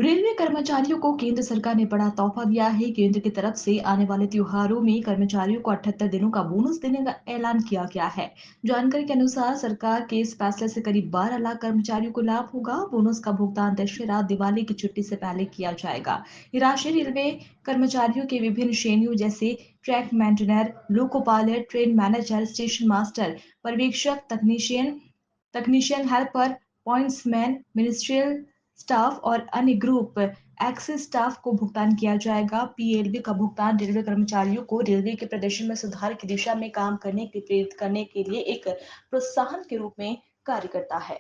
Railway कर्मचारियों को केंद्र सरकार ने बड़ा तोहफा दिया है। केंद्र की तरफ से आने वाले त्योहारों में कर्मचारियों को 78 दिनों का बोनस देने का ऐलान किया गया है। जानकारी के अनुसार सरकार के इस फैसले से करीब 12 लाख कर्मचारियों को लाभ होगा। बोनस का भुगतान दशहरा दिवाली की छुट्टी से पहले किया जाएगा। ये राशि रेलवे कर्मचारियों के विभिन्न श्रेणियों जैसे track maintainer, loco pilot, train manager, station master, पर्यवेक्षक, तकनीशियन हेल्पर, पॉइंट्समैन, मिनिस्ट्रियल स्टाफ और अन्य ग्रुप एक्सेस स्टाफ को भुगतान किया जाएगा। पीएलबी का भुगतान रेलवे कर्मचारियों को रेलवे के प्रदर्शन में सुधार की दिशा में काम करने के लिए प्रेरित करने के लिए एक प्रोत्साहन के रूप में कार्य करता है।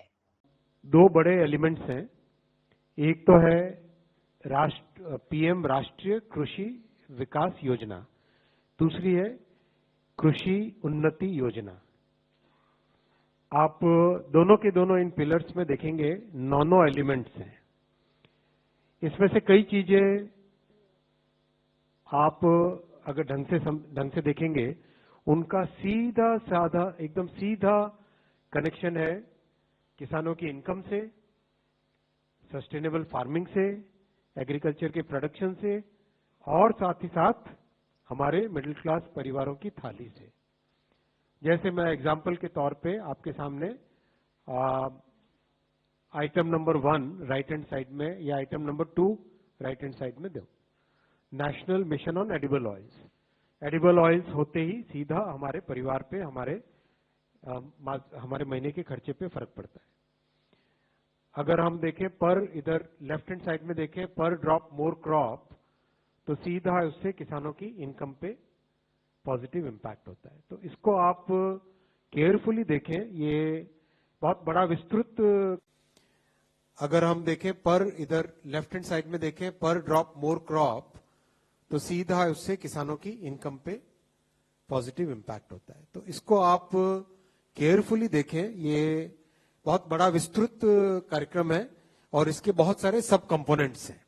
दो बड़े एलिमेंट्स हैं। एक तो है पीएम राष्ट्रीय कृषि विकास योजना, दूसरी है कृषि उन्नति योजना। आप दोनों के दोनों इन पिलर्स में देखेंगे नौ एलिमेंट्स हैं। इसमें से कई चीजें आप अगर ढंग से देखेंगे, उनका सीधा साधा एकदम सीधा कनेक्शन है किसानों की इनकम से, सस्टेनेबल फार्मिंग से, एग्रीकल्चर के प्रोडक्शन से और साथ ही साथ हमारे मिडिल क्लास परिवारों की थाली से। जैसे मैं एग्जांपल के तौर पे आपके सामने item number 1 right hand side में या item number 2 right hand side में दो। National mission on edible oils. Edible oils होते ही सीधा हमारे परिवार पे, हमारे महीने के खर्चे पे फर्क पड़ता है। अगर हम देखें पर इधर लेफ्ट हैंड साइड में देखें पर ड्रॉप मोर क्रॉप, तो सीधा उससे किसानों की इनकम पे पॉजिटिव इंपैक्ट होता है। तो इसको आप केयरफुली देखें, ये बहुत बड़ा विस्तृत। अगर हम देखें पर इधर लेफ्ट हैंड साइड में देखें पर ड्रॉप मोर क्रॉप, तो सीधा उससे किसानों की इनकम पे पॉजिटिव इंपैक्ट होता है। तो इसको आप केयरफुली देखें, ये बहुत बड़ा विस्तृत कार्यक्रम है और इसके बहुत सारे सब कंपोनेंट्स हैं।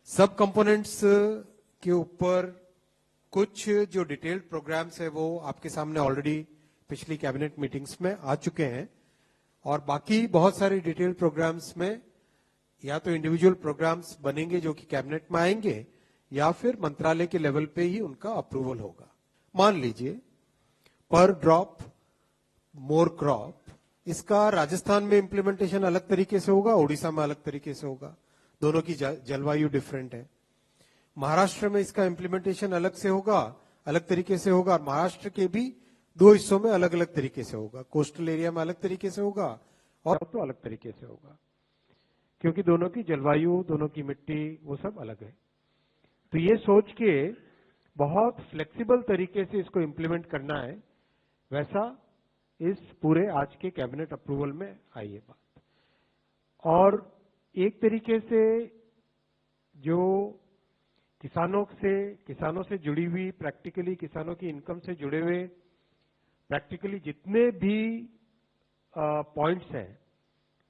सब कंपोनेंट्स के ऊपर कुछ जो डिटेल्ड प्रोग्राम्स है वो आपके सामने ऑलरेडी पिछली कैबिनेट मीटिंग्स में आ चुके हैं, और बाकी बहुत सारे डिटेल्ड प्रोग्राम्स में या तो इंडिविजुअल प्रोग्राम्स बनेंगे जो कि कैबिनेट में आएंगे, या फिर मंत्रालय के लेवल पे ही उनका अप्रूवल होगा। मान लीजिए पर ड्रॉप मोर क्रॉप, इसका राजस्थान में इंप्लीमेंटेशन अलग तरीके से होगा, ओडिशा में अलग तरीके से होगा, दोनों की जलवायु डिफरेंट है। महाराष्ट्र में इसका इंप्लीमेंटेशन अलग से होगा, अलग तरीके से होगा। महाराष्ट्र के भी दो हिस्सों में अलग अलग तरीके से होगा, कोस्टल एरिया में अलग तरीके से होगा और तो अलग तरीके से होगा, क्योंकि दोनों की जलवायु, दोनों की मिट्टी, वो सब अलग है। तो ये सोच के बहुत फ्लेक्सिबल तरीके से इसको इंप्लीमेंट करना है, वैसा इस पूरे आज के कैबिनेट अप्रूवल में आई है बात। और एक तरीके से जो किसानों से जुड़ी हुई, प्रैक्टिकली किसानों की इनकम से जुड़े हुए प्रैक्टिकली जितने भी पॉइंट्स हैं,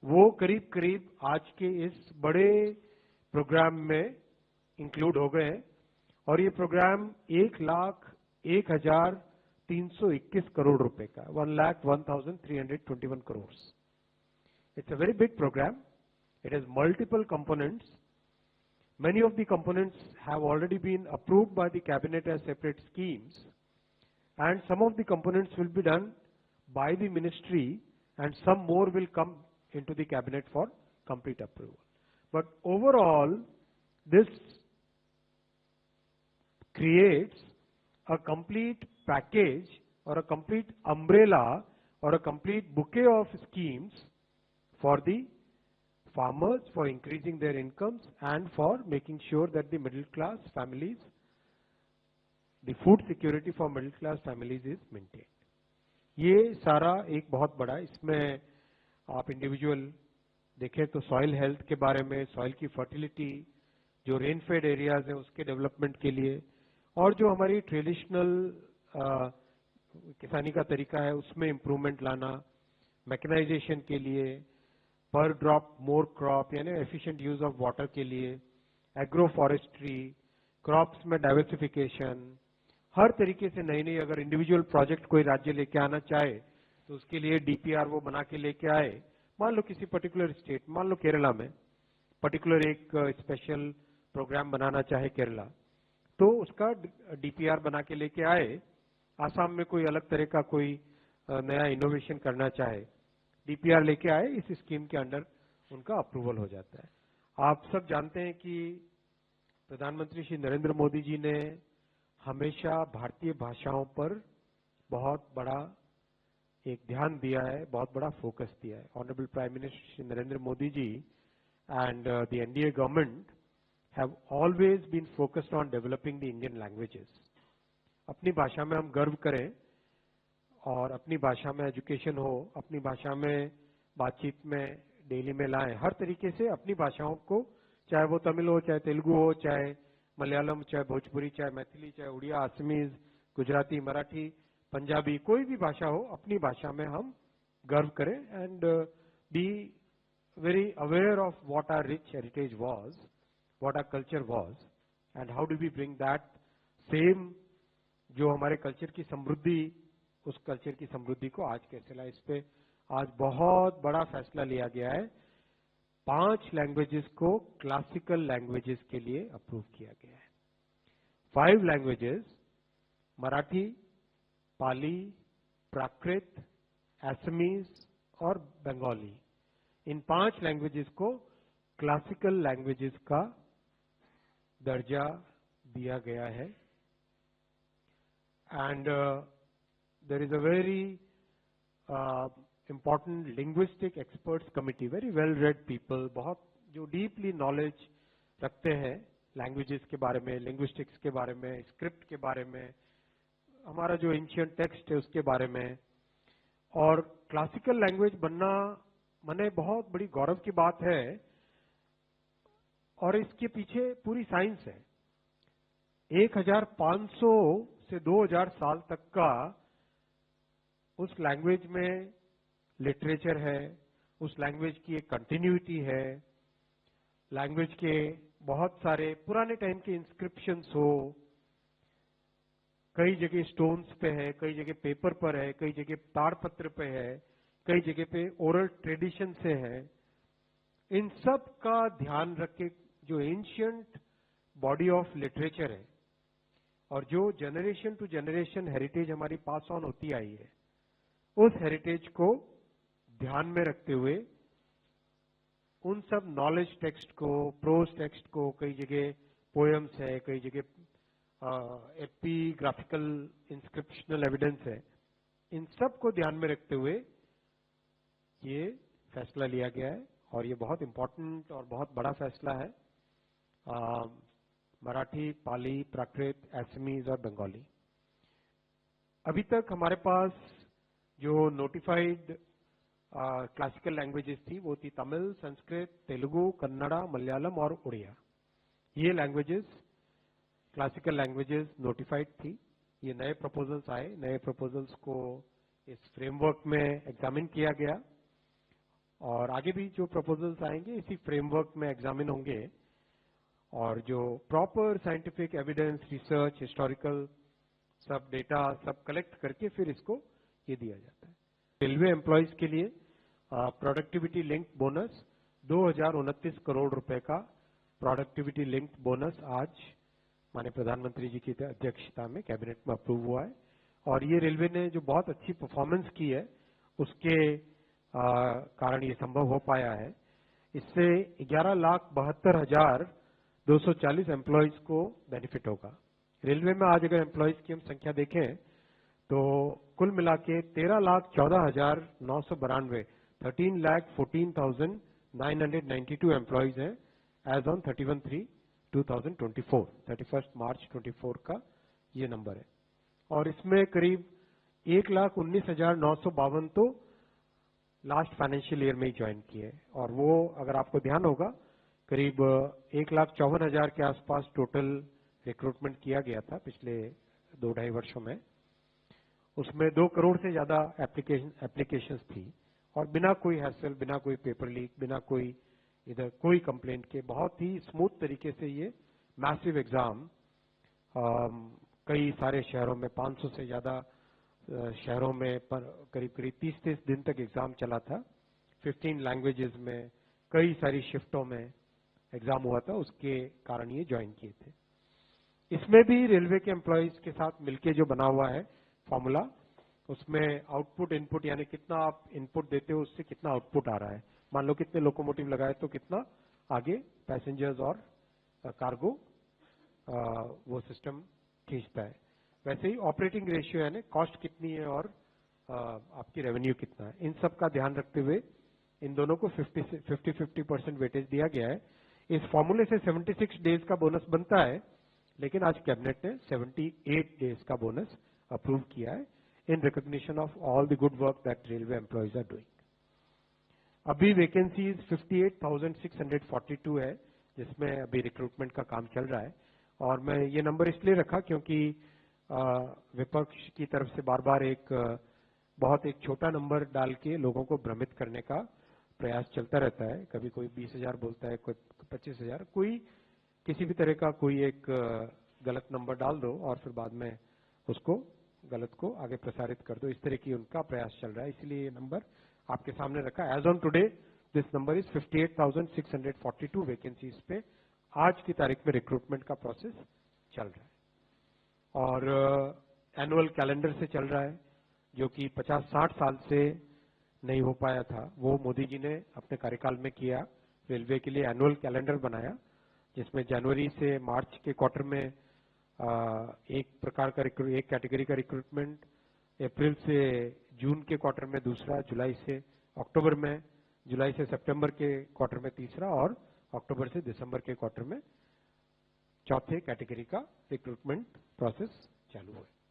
वो करीब करीब आज के इस बड़े प्रोग्राम में इंक्लूड हो गए हैं। और ये प्रोग्राम 1,01,321 करोड़ रुपए का, 1,01,321 crore. It's a very big programme. It has multiple components. Many of the components have already been approved by the cabinet as separate schemes, and some of the components will be done by the ministry, and some more will come into the cabinet for complete approval. But overall, this creates a complete package or a complete umbrella or a complete bouquet of schemes for the farmers, for increasing their incomes and for making sure that the middle class families, the food security for middle class families is maintained. ये सारा एक बहुत बड़ा, इसमें आप individual देखें तो soil health के बारे में, सॉइल की फर्टिलिटी, जो रेन फेड एरियाज है उसके डेवलपमेंट के लिए, और जो हमारी ट्रेडिशनल किसानी का तरीका है उसमें इंप्रूवमेंट लाना, मैकेनाइजेशन के लिए, पर ड्रॉप मोर क्रॉप यानी एफिशिएंट यूज ऑफ वाटर के लिए, एग्रो फॉरेस्ट्री, क्रॉप्स में डाइवर्सिफिकेशन, हर तरीके से नई नई अगर इंडिविजुअल प्रोजेक्ट कोई राज्य लेके आना चाहे तो उसके लिए डीपीआर वो बना के लेके आए। मान लो किसी पर्टिकुलर स्टेट, मान लो केरला में पर्टिकुलर एक स्पेशल प्रोग्राम बनाना चाहे केरला, तो उसका डीपीआर बना के लेके आए। आसाम में कोई अलग तरह का कोई नया इनोवेशन करना चाहे, डीपीआर लेके आए, इस स्कीम के अंडर उनका अप्रूवल हो जाता है। आप सब जानते हैं कि प्रधानमंत्री श्री नरेंद्र मोदी जी ने हमेशा भारतीय भाषाओं पर बहुत बड़ा एक ध्यान दिया है, बहुत बड़ा फोकस दिया है। Honourable prime minister Shri Narendra Modi ji and the NDA government have always been focused on developing the Indian languages. अपनी भाषा में हम गर्व करें और अपनी भाषा में एजुकेशन हो, अपनी भाषा में बातचीत में डेली में लाएं, हर तरीके से अपनी भाषाओं को, चाहे वो तमिल हो, चाहे तेलुगु हो, चाहे मलयालम, चाहे भोजपुरी, चाहे मैथिली, चाहे उड़िया, असमीज, गुजराती, मराठी, पंजाबी, कोई भी भाषा हो, अपनी भाषा में हम गर्व करें and be very aware of what our rich heritage was, what our culture was, and how do we bring that same जो हमारे कल्चर की समृद्धि, उस कल्चर की समृद्धि को आज कैसे लाए। इस पे आज बहुत बड़ा फैसला लिया गया है। 5 लैंग्वेजेस को क्लासिकल लैंग्वेजेस के लिए अप्रूव किया गया है। 5 लैंग्वेजेस, मराठी, पाली, प्राकृत, असमीज और बंगाली, इन 5 लैंग्वेजेस को क्लासिकल लैंग्वेजेस का दर्जा दिया गया है। And there is a very important linguistic experts committee, very well read people, बहुत जो डीपली नॉलेज रखते हैं लैंग्वेजेस के बारे में, लिंग्विस्टिक्स के बारे में, स्क्रिप्ट के बारे में, हमारा जो एंशिएंट टेक्स्ट है उसके बारे में। और क्लासिकल लैंग्वेज बनना मने बहुत बड़ी गौरव की बात है और इसके पीछे पूरी साइंस है। 1500 से 2000 साल तक का उस लैंग्वेज में लिटरेचर है, उस लैंग्वेज की एक कंटिन्यूटी है, लैंग्वेज के बहुत सारे पुराने टाइम के इंस्क्रिप्शंस हो, कई जगह स्टोन्स पे है, कई जगह पेपर पर है, कई जगह ताड़पत्र पे है, कई जगह पे ओरल ट्रेडिशन से है। इन सब का ध्यान रख के जो एंशिएंट बॉडी ऑफ लिटरेचर है और जो जनरेशन टू जनरेशन हेरिटेज हमारी पास ऑन होती आई है, उस हेरिटेज को ध्यान में रखते हुए उन सब नॉलेज टेक्स्ट को, प्रोज टेक्स्ट को, कई जगह पोएम्स है, कई जगह एपिग्राफिकल इंस्क्रिप्शनल एविडेंस है, इन सब को ध्यान में रखते हुए ये फैसला लिया गया है और ये बहुत इंपॉर्टेंट और बहुत बड़ा फैसला है। मराठी, पाली, प्राकृत, असमीज और बंगाली। अभी तक हमारे पास जो नोटिफाइड क्लासिकल लैंग्वेजेस थी वो थी तमिल, संस्कृत, तेलुगु, कन्नड़ा, मलयालम और उड़िया। ये लैंग्वेजेस क्लासिकल लैंग्वेजेस नोटिफाइड थी। ये नए प्रपोजल्स आए, नए प्रपोजल्स को इस फ्रेमवर्क में एग्जामिन किया गया और आगे भी जो प्रपोजल्स आएंगे इसी फ्रेमवर्क में एग्जामिन होंगे और जो proper scientific evidence, research, historical सब डेटा सब कलेक्ट करके फिर इसको ये दिया जाता है। रेलवे एम्प्लॉयज के लिए प्रोडक्टिविटी लिंक्ड बोनस 2029 करोड़ रुपए का प्रोडक्टिविटी लिंक्ड बोनस आज माननीय प्रधानमंत्री जी की अध्यक्षता में कैबिनेट में अप्रूव हुआ है और ये रेलवे ने जो बहुत अच्छी परफॉर्मेंस की है उसके कारण ये संभव हो पाया है। इससे 11,72,240 एम्प्लॉयज को बेनिफिट होगा। रेलवे में आज अगर एम्प्लॉयज की हम संख्या देखें तो कुल मिला के 13,14,992 13,14,992 एम्प्लॉयज हैं एज ऑन 31/3/2024, 31 मार्च 24 का ये नंबर है और इसमें करीब 1,19,952 तो लास्ट फाइनेंशियल ईयर में ही ज्वाइन किए और वो अगर आपको ध्यान होगा करीब 1,54,000 के आसपास टोटल रिक्रूटमेंट किया गया था पिछले 2-2.5 वर्षों में। उसमें 2 करोड़ से ज्यादा एप्लीकेशंस थी और बिना कोई हैसल, बिना कोई पेपर लीक, बिना कोई इधर कोई कंप्लेंट के बहुत ही स्मूथ तरीके से ये मैसिव एग्जाम कई सारे शहरों में 500 से ज्यादा शहरों में करीब 30 दिन तक एग्जाम चला था, 15 लैंग्वेजेस में, कई सारी शिफ्टों में एग्जाम हुआ था, उसके कारण ये ज्वाइन किए थे। इसमें भी रेलवे के एम्प्लॉयज के साथ मिलके जो बना हुआ है फॉर्मूला, उसमें आउटपुट इनपुट यानी कितना आप इनपुट देते हो उससे कितना आउटपुट आ रहा है। मान लो कितने लोकोमोटिव लगाए तो कितना आगे पैसेंजर्स और कार्गो वो सिस्टम खींचता है। वैसे ही ऑपरेटिंग रेशियो यानी कॉस्ट कितनी है और आपकी रेवेन्यू कितना है, इन सब का ध्यान रखते हुए इन दोनों को 50-50% वेटेज दिया गया है। इस फॉर्मूले से 76 डेज का बोनस बनता है, लेकिन आज कैबिनेट ने 78 डेज का बोनस अप्रूव किया है in recognition of all the good work that railway employees are doing. अभी वैकेंसीज 58,642 है, जिसमें अभी रिक्रूटमेंट का काम चल रहा है। और मैं ये नंबर इसलिए रखा क्योंकि विपक्ष की तरफ से बार बार बहुत एक छोटा नंबर डाल के लोगों को भ्रमित करने का प्रयास चलता रहता है। कभी कोई 20,000 बोलता है, कोई 25,000, कोई किसी भी तरह का कोई एक गलत नंबर डाल दो और फिर बाद में उसको गलत को आगे प्रसारित कर दो, इस तरह की उनका प्रयास चल रहा है। इसलिए ये नंबर आपके सामने रखा। As on today this number is 58,642 vacancies पे आज की तारीख में रिक्रूटमेंट का प्रोसेस चल रहा है। और एनुअल कैलेंडर से चल रहा है, जो कि 50-60 साल से नहीं हो पाया था, वो मोदी जी ने अपने कार्यकाल में किया। रेलवे के लिए एनुअल कैलेंडर बनाया, जिसमें जनवरी से मार्च के क्वार्टर में एक प्रकार का एक कैटेगरी का रिक्रूटमेंट, अप्रैल से जून के क्वार्टर में दूसरा, जुलाई से अक्टूबर में, जुलाई से सितंबर के क्वार्टर में तीसरा और अक्टूबर से दिसंबर के क्वार्टर में चौथे कैटेगरी का रिक्रूटमेंट प्रोसेस चालू है।